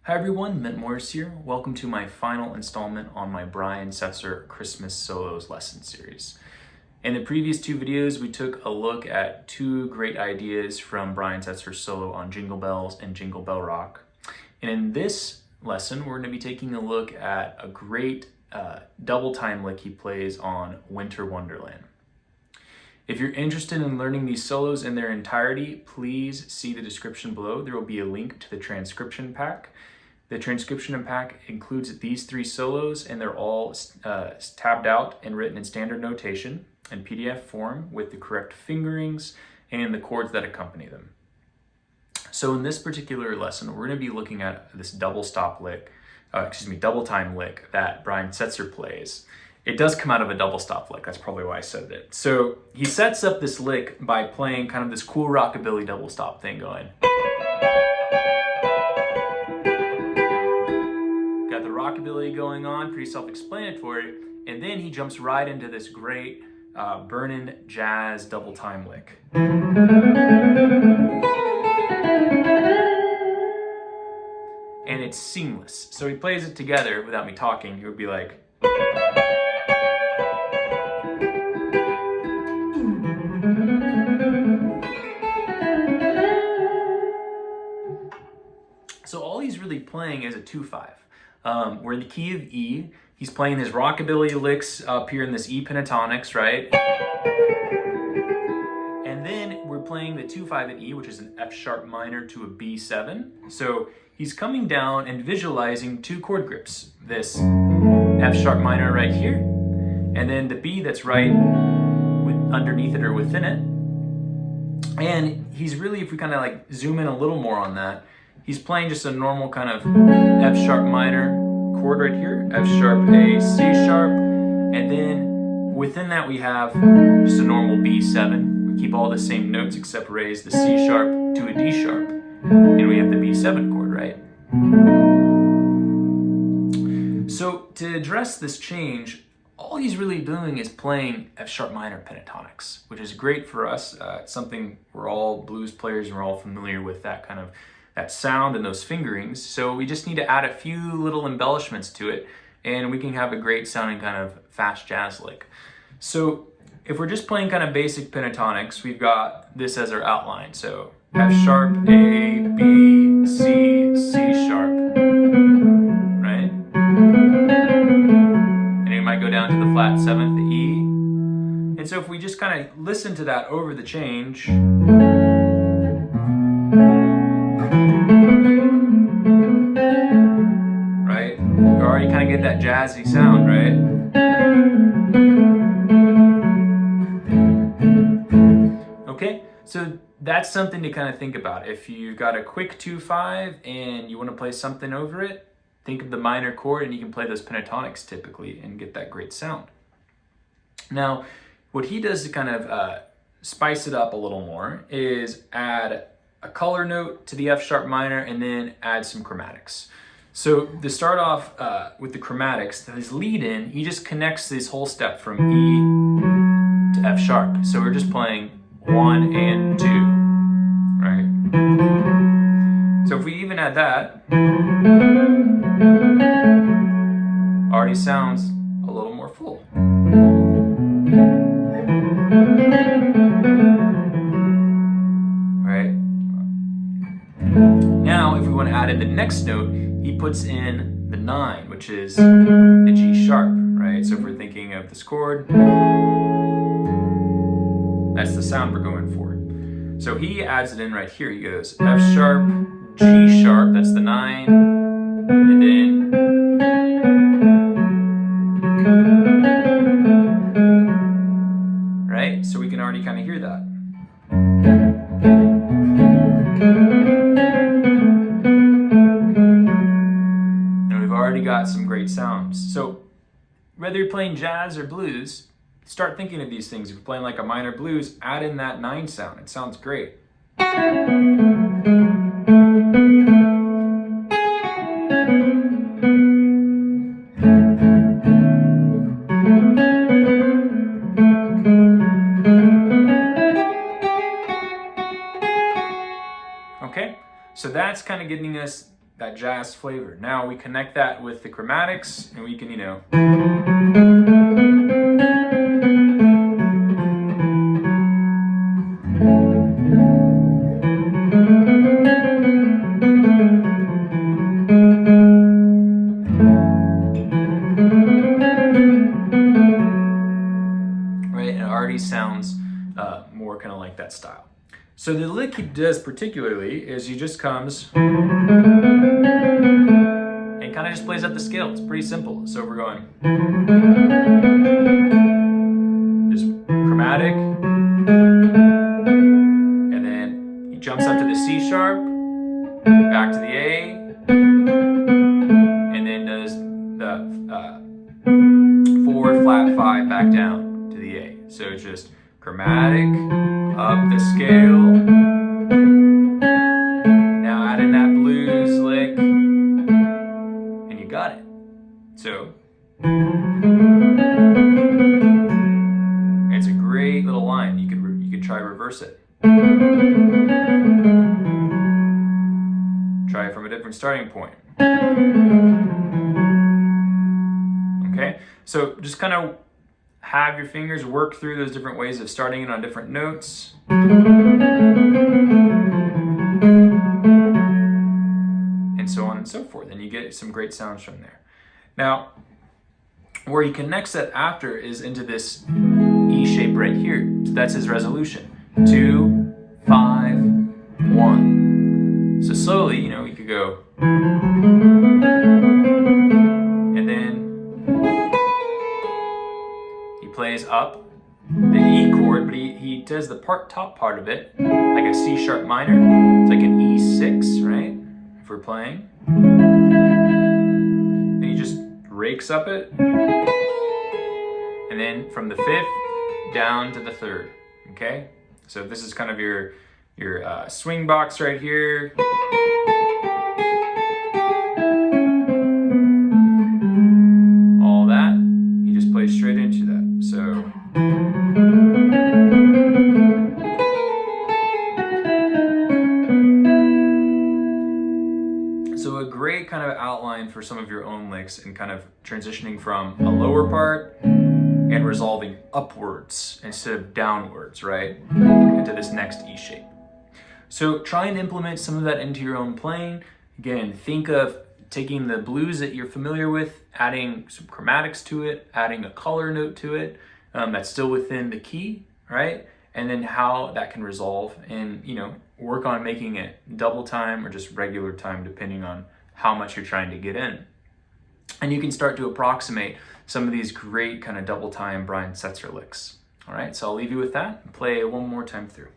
Hi everyone, Mint Morris here. Welcome to my final installment on my Brian Setzer Christmas Solos lesson series. In the previous two videos, we took a look at two great ideas from Brian Setzer's solo on Jingle Bells and Jingle Bell Rock. And in this lesson, we're going to be taking a look at a great double time lick he plays on Winter Wonderland. If you're interested in learning these solos in their entirety, please see the description below. There will be a link to the transcription pack. The transcription pack includes these three solos, and they're all tabbed out and written in standard notation in PDF form with the correct fingerings and the chords that accompany them. So in this particular lesson, we're going to be looking at this double time lick that Brian Setzer plays. It does come out of a double stop lick. That's probably why I said it. So he sets up this lick by playing kind of this cool rockabilly double stop thing going. Got the rockabilly going on, pretty self-explanatory. And then he jumps right into this great burnin' jazz double time lick. And it's seamless. So he plays it together without me talking. He would be like, so all he's really playing is a 2/5. We're in the key of E. He's playing his Rockabilly Licks up here in this E pentatonics, right? And then we're playing the 2/5 in E, which is an F sharp minor to a B7. So he's coming down and visualizing two chord grips. This F sharp minor right here, and then the B that's right underneath it or within it. And he's really, if we kind of like zoom in a little more on that, he's playing just a normal kind of F sharp minor chord right here, F sharp, A, C sharp, and then within that we have just a normal B7. We keep all the same notes except raise the C sharp to a D sharp, and we have the B7 chord, right? So to address this change, all he's really doing is playing F sharp minor pentatonics, which is great for us. It's something we're all blues players and we're all familiar with that kind of that sound and those fingerings. So we just need to add a few little embellishments to it and we can have a great sounding kind of fast jazz lick. So if we're just playing kind of basic pentatonics, we've got this as our outline. So F sharp, A, B, C, C sharp, right? And it might go down to the flat 7th, the E. And so if we just kind of listen to that over the change, right? You already kind of get that jazzy sound, right? Okay, so that's something to kind of think about. If you've got a quick 2/5 and you want to play something over it, think of the minor chord and you can play those pentatonics typically and get that great sound. Now, what he does to kind of spice it up a little more is add a color note to the F sharp minor and then add some chromatics. So to start off with the chromatics, his lead in, he just connects this whole step from E to F sharp. So we're just playing 1 and 2, right? So if we even add that, already sounds a little more full. Right? Now, if we want to add in the next note, he puts in the 9, which is the G sharp, right? So if we're thinking of this chord, that's the sound we're going for. So he adds it in right here. He goes F sharp, G sharp, that's the 9, and then right? So we can already kind of hear that. And we've already got some great sounds. So whether you're playing jazz or blues, start thinking of these things. If you're playing like a minor blues, add in that 9 sound. It sounds great. Okay, so that's kind of getting us that jazz flavor. Now we connect that with the chromatics and we can, you know, right? It already sounds more kind of like that style. So the lick he does particularly is he just comes and kind of just plays up the scale. It's pretty simple. So we're going just chromatic, and then he jumps up to the C sharp, back to the A, and then does the 4 flat 5 back down to the A. So it's just chromatic, up the scale, now add in that blues lick, and you got it. So it's a great little line. You could try reverse it. Try it from a different starting point. Okay, so just kind of have your fingers work through those different ways of starting it on different notes. And so on and so forth. And you get some great sounds from there. Now, where he connects that after is into this E shape right here. So that's his resolution. 2, 5, 1. So slowly, you know, you could go. And then he plays up the E chord, but he does the top part of it like a C sharp minor. It's like an E6, right? If we're playing. And he just rakes up it. And then from the 5th down to the 3rd. Okay? So this is kind of your swing box right here. All that, he just plays straight into that. So a great kind of outline for some of your own licks and kind of transitioning from a lower part and resolving upwards instead of downwards, right? Into this next E shape. So try and implement some of that into your own playing. Again, think of taking the blues that you're familiar with, adding some chromatics to it, adding a color note to it that's still within the key, right? And then how that can resolve and, you know, work on making it double time or just regular time depending on how much you're trying to get in. And you can start to approximate some of these great kind of double time Brian Setzer licks. All right, so I'll leave you with that and play one more time through.